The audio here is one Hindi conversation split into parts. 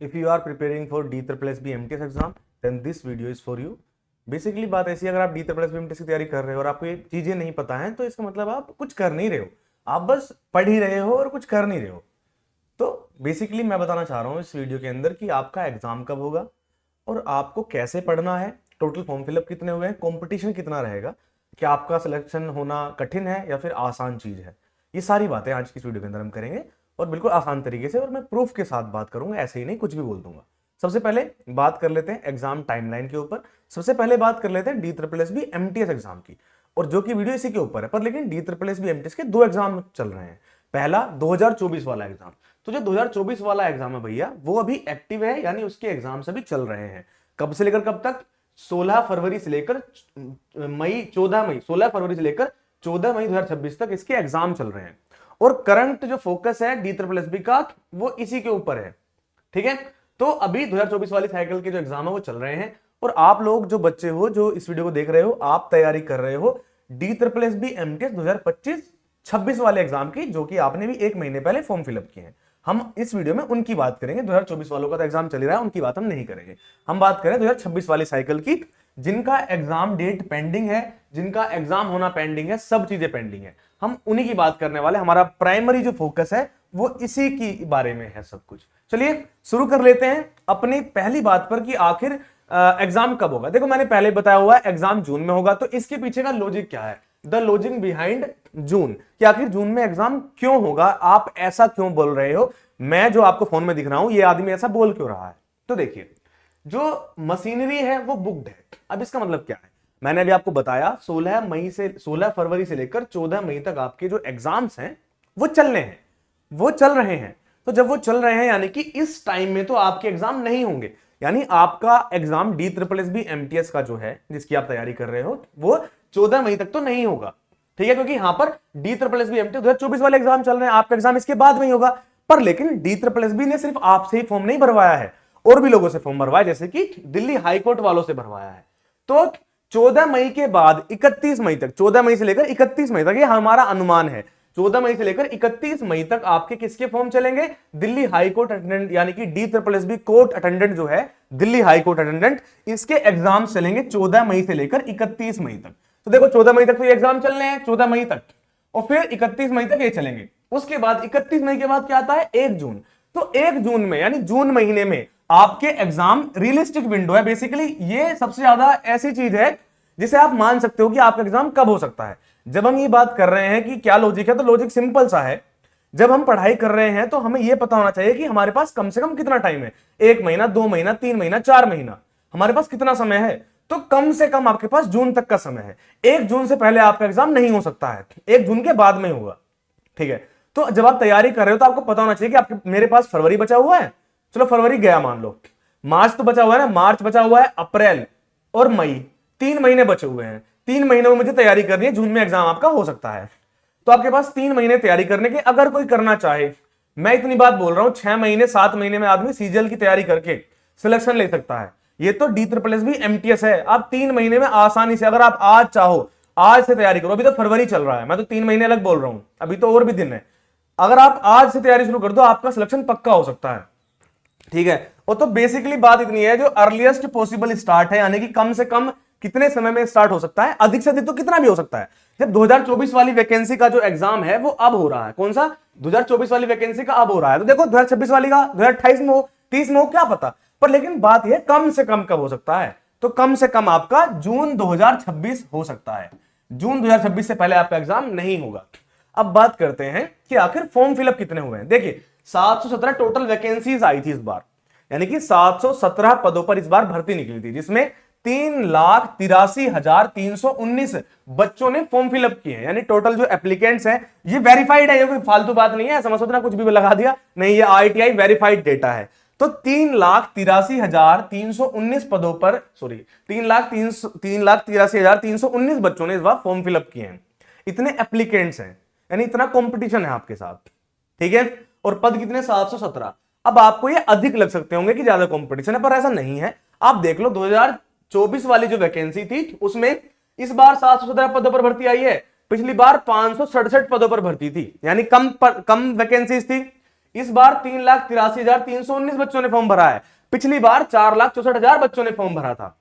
If you are preparing for D++ MTS exam, then this video is for you. Basically बात ऐसी है, अगर आप D++ MTS की तैयारी कर रहे हो और आपको ये चीजें नहीं पता है तो इसका मतलब आप कुछ कर नहीं रहे हो, आप बस पढ़ ही रहे हो और कुछ कर नहीं रहे हो। तो बेसिकली मैं बताना चाह रहा हूँ इस वीडियो के अंदर कि आपका एग्जाम कब होगा और आपको कैसे पढ़ना है, टोटल फॉर्म फिलअप कितने हुए हैं, कंपटीशन कितना रहेगा, क्या आपका सिलेक्शन होना कठिन है या फिर आसान चीज है। ये सारी बातें आज की इस वीडियो के अंदर हम करेंगे और बिल्कुल आसान तरीके से, और मैं प्रूफ के साथ बात करूंगा, ऐसे ही नहीं कुछ भी बोल दूंगा। सबसे पहले बात कर लेते हैं एग्जाम टाइमलाइन के ऊपर। सबसे पहले बात कर लेते हैं D++ MTS एग्जाम की, और जो कि वीडियो इसी के ऊपर है, पर लेकिन D++ MTS के दो एग्जाम चल रहे हैं। पहला 2024 वाला एग्जाम, तो जो 2024 वाला एग्जाम है भैया वो अभी एक्टिव है, यानी उसके एग्जाम्स अभी चल रहे हैं। कब से लेकर कब तक? 16 फरवरी से लेकर 16 फरवरी से लेकर 14 मई 2026 तक इसके एग्जाम चल रहे हैं। और करंट जो फोकस है D++ का वो इसी के ऊपर है, ठीक है। तो अभी 2024 वाली साइकिल के जो एग्जाम है वो चल रहे हैं, और आप लोग जो बच्चे हो जो इस वीडियो को देख रहे हो, आप तैयारी कर रहे हो D++ MTS 2025-26 वाले एग्जाम की, जो कि आपने भी एक महीने पहले फॉर्म फिलअप किए हैं। हम इस वीडियो में उनकी बात करेंगे। 2024 वालों का तो एग्जाम चल रहा है, उनकी बात हम नहीं करेंगे। हम बात करें 2026 वाली साइकिल की, जिनका एग्जाम डेट पेंडिंग है, जिनका एग्जाम होना पेंडिंग है, सब चीजें पेंडिंग है, हम उन्हीं की बात करने वाले। हमारा प्राइमरी जो फोकस है वो इसी की बारे में है सब कुछ। चलिए शुरू कर लेते हैं अपनी पहली बात पर कि आखिर एग्जाम कब होगा। देखो मैंने पहले बताया हुआ है एग्जाम जून में होगा, तो इसके पीछे का लॉजिक क्या है, द लॉजिक बिहाइंड जून, कि आखिर जून में एग्जाम क्यों होगा, आप ऐसा क्यों बोल रहे हो, मैं जो आपको फोन में दिख रहा हूं ये आदमी ऐसा बोल क्यों रहा है। तो देखिए, जो मशीनरी है वो बुक्ड है। अब इसका मतलब क्या है, मैंने अभी आपको बताया 16 फरवरी से लेकर 14 मई तक आपके जो एग्जाम्स हैं वो चलने हैं, वो चल रहे हैं। तो जब वो चल रहे हैं यानी कि इस टाइम में तो आपके एग्जाम नहीं होंगे, यानी आपका एग्जाम D++ MTS का जो है जिसकी आप तैयारी कर रहे हो वो 14 मई तक तो नहीं होगा, ठीक है, क्योंकि यहां पर D++ MTS 2024 वाले एग्जाम चल रहे हैं, आपका एग्जाम इसके बाद में ही होगा। पर लेकिन D++ ने सिर्फ आपसे ही फॉर्म नहीं भरवाया है, और भी लोगों से फॉर्म भरवाया, जैसे कि दिल्ली हाईकोर्ट वालों से भरवाया है। तो 14 मई के बाद 31 मई तक, 14 मई से लेकर 31 मई तक, ये हमारा अनुमान है, 14 मई से लेकर 31 मई तक आपके किसके फॉर्म चलेंगे? दिल्ली हाईकोर्ट अटेंडेंट, यानी कि D++ कोर्ट अटेंडेंट जो है, दिल्ली हाईकोर्ट अटेंडेंट, इसके एग्जाम चलेंगे 14 मई से लेकर 31 मई तक। तो देखो 14 मई तक तो ये एग्जाम चलने हैं, 14 मई तक, और फिर 31 मई तक ये चलेंगे। उसके बाद 31 मई के बाद क्या आता है? 1 जून। तो 1 जून में, यानी जून महीने में आपके एग्जाम, रियलिस्टिक विंडो है बेसिकली, ये सबसे ज्यादा ऐसी चीज है जिसे आप मान सकते हो कि आपका एग्जाम कब हो सकता है। जब हम ये बात कर रहे हैं कि क्या लॉजिक है, तो लॉजिक सिंपल सा है। जब हम पढ़ाई कर रहे हैं तो हमें यह पता होना चाहिए कि हमारे पास कम से कम कितना टाइम है, 1 महीना, 2 महीना, 3 महीना, 4 महीना, हमारे पास कितना समय है। तो कम से कम आपके पास जून तक का समय है। 1 जून से पहले आपका एग्जाम नहीं हो सकता है, 1 जून के बाद में होगा, ठीक है। तो जब आप तैयारी कर रहे हो तो आपको पता होना चाहिए कि आपके, मेरे पास फरवरी बचा हुआ है, चलो फरवरी गया मान लो, मार्च तो बचा हुआ है ना, मार्च बचा हुआ है, अप्रैल और मई, 3 महीने बचे हुए हैं। 3 महीनों में मुझे तैयारी करनी है, जून में एग्जाम आपका हो सकता है। तो आपके पास 3 महीने तैयारी करने के, अगर कोई करना चाहे, मैं इतनी बात बोल रहा हूं, 6 महीने 7 महीने में आदमी सीजीएल की तैयारी करके सिलेक्शन ले सकता है। ये तो D++ MTS है, आप 3 महीने में आसानी से, अगर आप आज चाहो आज से तैयारी करो, अभी तो फरवरी चल रहा है, मैं तो 3 महीने अलग बोल रहा हूं, अभी तो और भी दिन है, अगर आप आज से तैयारी शुरू कर दो आपका सिलेक्शन पक्का हो सकता है, ठीक है। और तो बेसिकली बात इतनी है, जो अर्लीस्ट पॉसिबल स्टार्ट है, यानी कि कम से कम कितने समय में स्टार्ट हो सकता है, अधिक से अधिक तो कितना भी हो सकता है। जब 2024 वाली वैकेंसी का जो एग्जाम है वो अब हो रहा है, कौन सा? 2024 वाली वैकेंसी का अब हो रहा है, तो देखो 2026 वाली का 2028 में हो, 30 में हो, क्या पता। पर लेकिन बात यह कम से कम कब हो सकता है, तो कम से कम आपका जून 2026 हो सकता है। जून 2026 से पहले आपका एग्जाम नहीं होगा। अब बात करते हैं कि आखिर फॉर्म फिलअप कितने हुए हैं। देखिए 717 टोटल वैकेंसीज आई थी इस बार, यानी कि 717 पदों पर इस बार भर्ती निकली थी, जिसमें 3,83,319 बच्चों ने फॉर्म फिलअप किए हैं। यानी टोटल जो एप्लीकेंट्स हैं, ये वेरीफाइड है, ये कोई फालतू बात नहीं है, समझ ना कुछ भी लगा दिया, नहीं, ये ITI वेरीफाइड डेटा है। तो 3,83,319 पदों पर, सॉरी 3,83,319 बच्चों ने इस बार फॉर्म फिलअप किए हैं। इतने एप्लीकेंट्स हैं, यानी इतना कंपटीशन है आपके साथ, ठीक है। और पद कितने? 717। अब आपको ये अधिक लग सकते होंगे कि ज्यादा कंपटीशन है, पर ऐसा नहीं है। आप देख लो 2024 वाली जो वैकेंसी थी उसमें इस बार 717 पदों पर भर्ती आई है, पिछली बार 567 पदों पर भर्ती थी, यानी कम वैकेंसीज थी। इस बार 3,83,319 बच्चों ने फॉर्म भरा है, पिछली बार 4,64,000 बच्चों ने फॉर्म भरा था।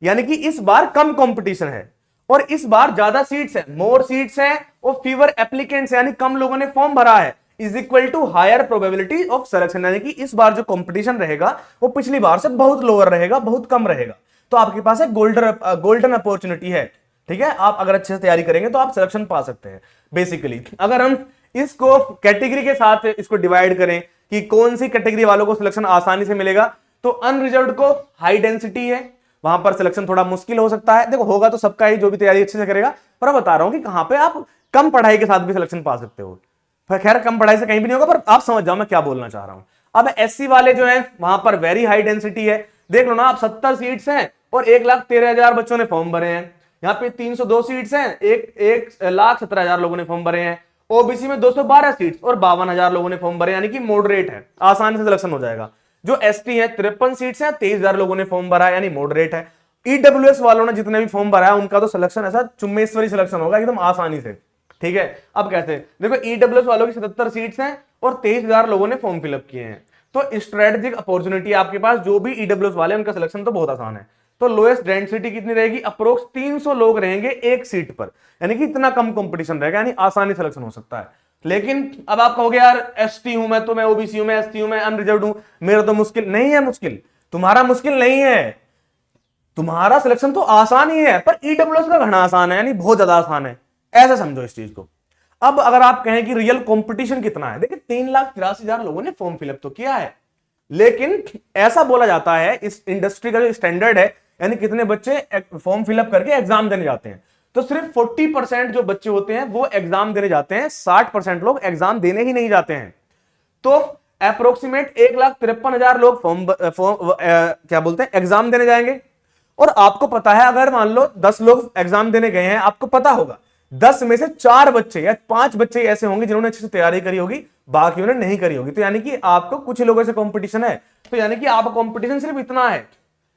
यानी कि इस बार कम कंपटीशन है और इस बार ज्यादा सीट्स है, मोर सीट्स है और फीवर एप्लीकेंट्स, यानी कम लोगों ने फॉर्म भरा है, is equal to higher probability of selection. यानी कि इस बार जो कंपटीशन रहेगा वो पिछली बार से बहुत लोअर रहेगा, बहुत कम रहेगा। तो आपके पास एक गोल्डन अपॉर्चुनिटी है, ठीक है। आप अगर अच्छे से तैयारी करेंगे तो आप सिलेक्शन पा सकते हैं। बेसिकली अगर हम इसको कैटेगरी के साथ इसको डिवाइड करें कि कौन सी कैटेगरी वालों को सिलेक्शन आसानी से मिलेगा, तो अनरिजर्व्ड को हाई डेंसिटी है, वहां पर सिलेक्शन थोड़ा मुश्किल हो सकता है। देखो होगा तो सबका ही, जो भी तैयारी अच्छे से करेगा, पर मैं बता रहा हूं कि कहां पे आप कम पढ़ाई के साथ भी सिलेक्शन पा सकते हो। खैर कम पढ़ाई से कहीं भी नहीं होगा, पर आप समझ जाओ मैं क्या बोलना चाह रहा हूं। अब एससी वाले जो है वहां पर वेरी हाई डेंसिटी है। देख लो ना आप, 70 सीट्स हैं और 1,13,000 बच्चों ने फॉर्म भरे हैं। यहाँ पे 302 सीट्स हैं, 1,17,000 लोगों ने फॉर्म भरे हैं। ओबीसी में 212 सीट्स और 52,000 लोगों ने फॉर्म भरे, यानी कि मॉडरेट है, आसानी से सिलेक्शन हो जाएगा। जो एसटी है 53 सीट्स हैं, 23,000 लोगों ने फॉर्म भरा है, यानी मॉडरेट है। ईडब्ल्यूएस वालों ने जितने भी फॉर्म भरा है उनका तो सिलेक्शन ऐसा चुम्मेश्वरी सिलेक्शन होगा एकदम आसानी से, ठीक है। अब कैसे, देखो ईडब्ल्यूएस वालों की 77 सीट्स हैं और 23,000 लोगों ने फॉर्म फिलअप किए हैं। तो स्ट्रेटेजिक अपॉर्चुनिटी आपके पास, जो भी ईडब्ल्यूएस वाले उनका सिलेक्शन तो बहुत आसान है। तो लोएस्ट डेंसिटी कितनी रहेगी, अप्रोक्स 300 लोग रहेंगे एक सीट पर, यानी कि इतना कम कंपटीशन रहेगा, यानी आसानी सिलेक्शन हो सकता है। लेकिन अब आप कहोगे यार एसटी हूं मैं, तो मैं ओबीसी हूं, मैं एसटी हूं, मैं अनरिजर्व्ड हूं, मेरा तो मुश्किल नहीं है। मुश्किल तुम्हारा मुश्किल नहीं है, तुम्हारा सिलेक्शन तो आसान ही है, पर ईडब्ल्यूएस का घना आसान है, यानी बहुत ज्यादा आसान है, ऐसे समझो इस चीज को। अब अगर आप कहें कि रियल कंपटीशन कितना है, देखिए 3,83,000 लोगों ने फॉर्म फिलअप तो किया है, लेकिन ऐसा बोला जाता है इस इंडस्ट्री का जो स्टैंडर्ड है, यानी कितने बच्चे फॉर्म फिलअप करके एग्जाम देने जाते हैं, तो सिर्फ 40% जो बच्चे होते हैं वो एग्जाम देने जाते हैं, 60% लोग एग्जाम देने ही नहीं जाते हैं। तो अप्रोक्सीमेट 1,53,000 लोग क्या बोलते हैं एग्जाम देने जाएंगे। और आपको पता है अगर मान लो 10 लोग एग्जाम देने गए हैं, आपको पता होगा 10 में से 4 बच्चे या 5 बच्चे ऐसे होंगे जिन्होंने अच्छे से तैयारी करी होगी, बाकियों ने नहीं करी होगी। तो यानी कि आपको कुछ लोगों से कंपटीशन है, तो यानी कि आपका कंपटीशन सिर्फ इतना है,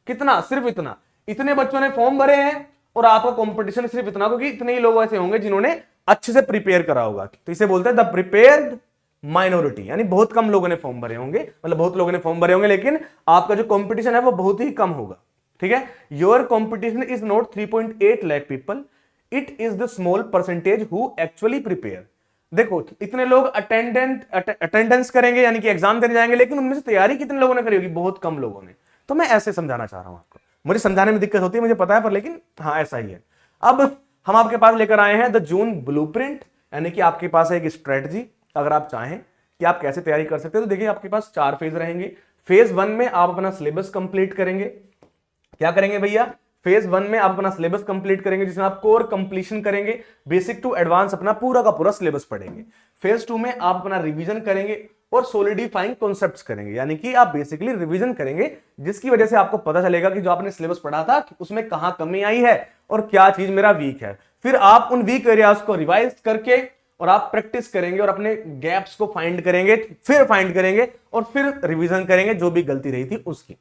कितना, सिर्फ इतना, इतने बच्चों ने फॉर्म भरे हैं और आपका कंपटीशन सिर्फ इतना, क्योंकि इतने ही लोग ऐसे होंगे जिन्होंने अच्छे से प्रिपेयर करा होगा। तो इसे बोलते हैं द प्रिपेयर्ड माइनॉरिटी, यानी बहुत कम लोगों ने फॉर्म भरे होंगे, मतलब बहुत लोगों ने फॉर्म भरे होंगे, लेकिन आपका जो कंपटीशन है वो बहुत ही कम होगा, ठीक है। Your competition is not 3.8 lakh people, it is the small percentage who actually prepare. देखो इतने लोग अटेंडेंस करेंगे, यानी कि एग्जाम देने जाएंगे, लेकिन उनमें से तैयारी कितने लोगों ने करी होगी, बहुत कम लोगों ने। तो मैं ऐसे समझाना चाह रहा हूं आपको, मुझे समझाने में दिक्कत होती है मुझे पता है, पर लेकिन हाँ ऐसा ही है। अब हम आपके पास लेकर आए हैं द जून ब्लूप्रिंट, यानी कि आपके पास एक स्ट्रेटजी, अगर आप चाहें कि आप कैसे तैयारी कर सकते हो, तो देखिए आपके पास 4 फेज रहेंगे। फेज 1 में आप अपना सिलेबस कंप्लीट करेंगे। क्या करेंगे भैया, फेज 1 में आप अपना सिलेबस कंप्लीट करेंगे, जिसमें आप कोर कंप्लीशन करेंगे, बेसिक टू एडवांस अपना पूरा का पूरा सिलेबस पढ़ेंगे। फेज 2 में आप अपना रिवीजन करेंगे और सोलिडिफाइंग कॉन्सेप्ट्स करेंगे, यानी कि आप बेसिकली रिवीजन करेंगे, जिसकी वजह से आपको पता चलेगा कि जो आपने सिलेबस पढ़ा था उसमें कहां कमी आई है और क्या चीज मेरा वीक है। फिर आप उन वीक एरियाज को रिवाइज करके और आप प्रैक्टिस करेंगे और अपने गैप्स को फाइंड करेंगे, फिर फाइंड करेंगे और फिर रिवीजन करेंगे जो भी गलती रही थी उसकी।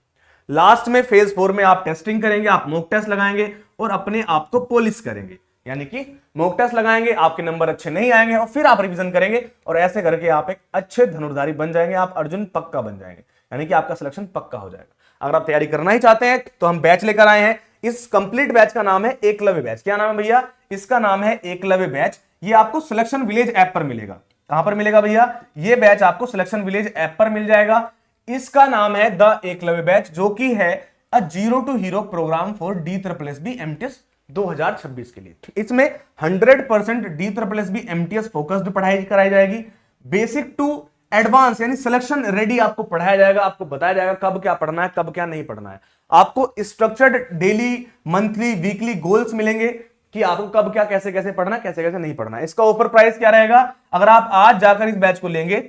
लास्ट में फेज 4 में आप टेस्टिंग करेंगे, आप मॉक टेस्ट लगाएंगे और अपने आप को पॉलिश करेंगे, यानी कि मॉक टेस्ट लगाएंगे, आपके नंबर अच्छे नहीं आएंगे और फिर आप रिवीजन करेंगे और ऐसे करके आप एक अच्छे धनुर्धारी बन जाएंगे, आप अर्जुन पक्का बन जाएंगे, यानी कि आपका सिलेक्शन पक्का हो जाएगा। अगर आप तैयारी करना ही चाहते हैं तो हम बैच लेकर आए हैं। इस कंप्लीट बैच का नाम है एकलव्य बैच। क्या नाम है भैया, इसका नाम है एकलव्य बैच। ये आपको सिलेक्शन विलेज ऐप पर मिलेगा। कहां पर मिलेगा भैया, ये बैच आपको सिलेक्शन विलेज ऐप पर मिल जाएगा। इसका नाम है द एकलव्य बैच, जो कि है a zero to hero program for DSSB MTS 2026 के लिए। इसमें 100% DSSB MTS फोकस्ड पढ़ाई कराई जाएगी, बेसिक टू एडवांस यानी सिलेक्शन रेडी आपको पढ़ाया जाएगा, आपको बताया जाएगा कब क्या पढ़ना है कब क्या नहीं पढ़ना है। आपको structured daily, monthly, weekly goals मिलेंगे कि आपको कब क्या कैसे कैसे पढ़ना है, कैसे कैसे नहीं पढ़ना है। इसका ऑफर प्राइस क्या रहेगा, अगर आप आज जाकर इस बैच को लेंगे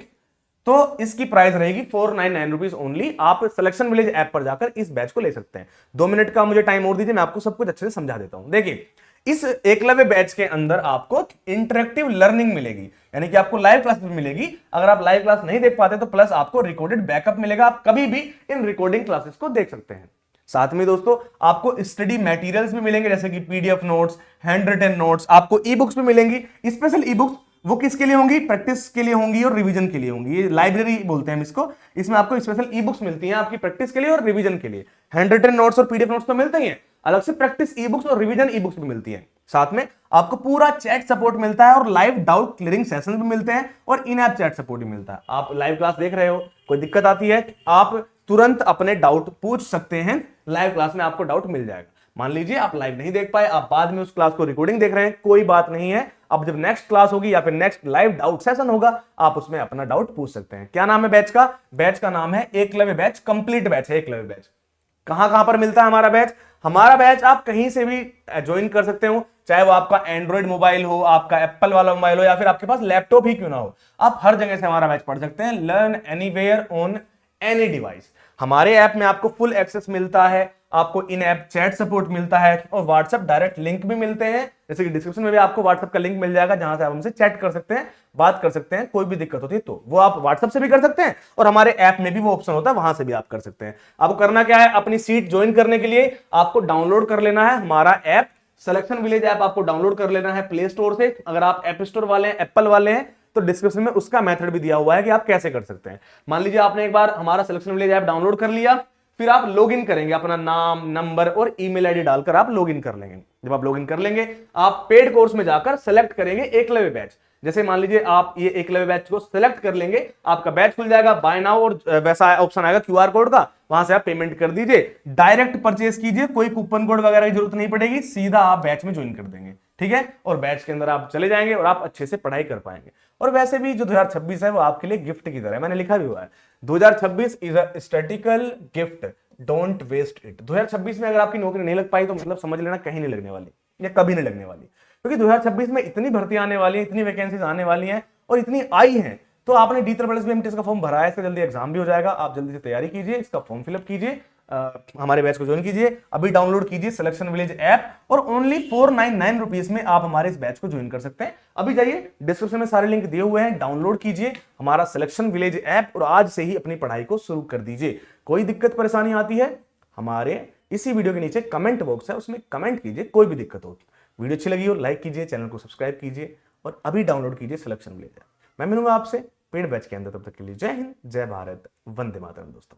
तो इसकी प्राइस रहेगी 499 रुपीज ओनली। आप सिलेक्शन विलेज ऐप पर जाकर इस बैच को ले सकते हैं। 2 मिनट का मुझे टाइम और दीजिए, मैं आपको सब कुछ अच्छे से समझा देता हूं। देखिए इस एकलव्य बैच के अंदर आपको इंटरेक्टिव लर्निंग मिलेगी, यानी कि आपको लाइव क्लास भी मिलेगी। अगर आप लाइव क्लास नहीं देख पाते तो प्लस आपको रिकॉर्डेड बैकअप मिलेगा, आप कभी भी इन रिकॉर्डिंग क्लासेस को देख सकते हैं। साथ में दोस्तों आपको स्टडी मटेरियल्स भी मिलेंगे, जैसे कि PDF notes, hand written notes, आपको ई बुक्स भी मिलेंगी। स्पेशल ई बुक्स वो किसके लिए होंगी? प्रैक्टिस के लिए होंगी और रिवीजन के लिए होंगी। ये लाइब्रेरी बोलते हैं हम इसको। इसमें आपको स्पेशल ई बुक्स मिलती हैं आपकी प्रैक्टिस के लिए और रिवीजन के लिए। हैंड रिटन नोट्स और पीडीएफ नोट्स तो मिलते ही हैं, अलग से प्रैक्टिस ई बुक्स और रिवीजन ई बुक्स भी मिलती हैं। साथ में आपको पूरा चैट सपोर्ट मिलता है और लाइव डाउट क्लियरिंग सेशन भी मिलते हैं और इन ऐप चैट सपोर्ट भी मिलता है। आप लाइव क्लास देख रहे हो, कोई दिक्कत आती है, आप तुरंत अपने डाउट पूछ सकते हैं, लाइव क्लास में आपको डाउट मिल जाएगा। मान लीजिए आप लाइव नहीं देख पाए, आप बाद में उस क्लास को रिकॉर्डिंग देख रहे हैं, कोई बात नहीं है। अब जब नेक्स्ट क्लास होगी या फिर नेक्स्ट लाइव डाउट सेशन होगा, आप उसमें अपना डाउट पूछ सकते हैं। क्या नाम है बैच का? बैच का नाम है एकलव्य बैच, कंप्लीट बैच है एकलव्य बैच। कहां कहां पर मिलता है हमारा बैच? हमारा बैच आप कहीं से भी ज्वाइन कर सकते हो, चाहे वो आपका एंड्रॉइड मोबाइल हो, आपका एप्पल वाला मोबाइल हो, या फिर आपके पास लैपटॉप ही क्यों ना हो, आप हर जगह से हमारा बैच पढ़ सकते हैं। Learn anywhere on any device. हमारे ऐप में आपको फुल एक्सेस मिलता है, आपको इन ऐप चैट सपोर्ट मिलता है और व्हाट्सएप डायरेक्ट लिंक भी मिलते हैं। जैसे कि डिस्क्रिप्शन में भी आपको व्हाट्सएप का लिंक मिल जाएगा, जहां से आप हमसे चैट कर सकते हैं, बात कर सकते हैं। कोई भी दिक्कत होती है तो वो आप व्हाट्सएप से भी कर सकते हैं और हमारे ऐप में भी वो ऑप्शन होता है, वहां से भी आप कर सकते हैं। आपको करना क्या है? अपनी सीट ज्वाइन करने के लिए आपको डाउनलोड कर लेना है हमारा ऐप, सिलेक्शन विलेज ऐप आपको डाउनलोड कर लेना है प्ले स्टोर से। अगर आप ऐप स्टोर वाले हैं, एप्पल वाले हैं, तो डिस्क्रिप्शन में उसका मेथड भी दिया हुआ है कि आप कैसे कर सकते हैं। मान लीजिए आपने एक बार हमारा सिलेक्शन विलेज ऐप डाउनलोड कर लिया, फिर आप लॉगिन करेंगे, अपना नाम, नंबर और ईमेल आईडी डालकर आप लॉगिन कर लेंगे। जब आप लॉगिन कर लेंगे, आप पेड कोर्स में जाकर सेलेक्ट करेंगे एकलव्य बैच। जैसे मान लीजिए आप ये एकलव्य बैच को सेलेक्ट कर लेंगे, आपका बैच खुल जाएगा, बाय नाउ और वैसा ऑप्शन आएगा क्यूआर कोड का, वहां से आप पेमेंट कर दीजिए, डायरेक्ट परचेज कीजिए, कोई कूपन कोड वगैरह की जरूरत नहीं पड़ेगी, सीधा आप बैच में ज्वाइन कर देंगे। ठीक है, और बैच के अंदर आप चले जाएंगे और आप अच्छे से पढ़ाई कर पाएंगे। और वैसे भी जो 2026 है वो आपके लिए गिफ्ट की तरह है, मैंने लिखा भी हुआ है 2026 is a statical gift, don't waste it. 2026 में अगर आपकी नौकरी नहीं लग पाई तो मतलब समझ लेना कहीं नहीं लगने वाली या कभी नहीं लगने वाली, क्योंकि 2026 में इतनी भर्ती आने वाली है, इतनी वैकेंसीज आने वाली हैं और इतनी आई हैं। तो आपने DSSB का फॉर्म भरा है, इसका जल्दी एग्जाम भी हो जाएगा, आप जल्दी से तैयारी कीजिए, इसका फॉर्म फिलअप कीजिए, हमारे बैच को ज्वाइन कीजिए, अभी डाउनलोड कीजिए सिलेक्शन विलेज ऐप और ओनली 499 रुपीज में आप हमारे इस बैच को ज्वाइन कर सकते हैं। अभी जाइए, डिस्क्रिप्शन में सारे लिंक दिए हुए हैं, डाउनलोड कीजिए हमारा सिलेक्शन विलेज ऐप और आज से ही अपनी पढ़ाई को शुरू कर दीजिए। कोई दिक्कत परेशानी आती है, हमारे इसी वीडियो के नीचे कमेंट बॉक्स है, उसमें कमेंट कीजिए, कोई भी दिक्कत हो। वीडियो अच्छी लगी हो लाइक कीजिए, चैनल को सब्सक्राइब कीजिए और अभी डाउनलोड कीजिए सिलेक्शन विलेज ऐप। मैं मिलूंगा आपसे पेड बैच के अंदर, तब तक के लिए जय हिंद, जय भारत, वंदे मातरम दोस्तों।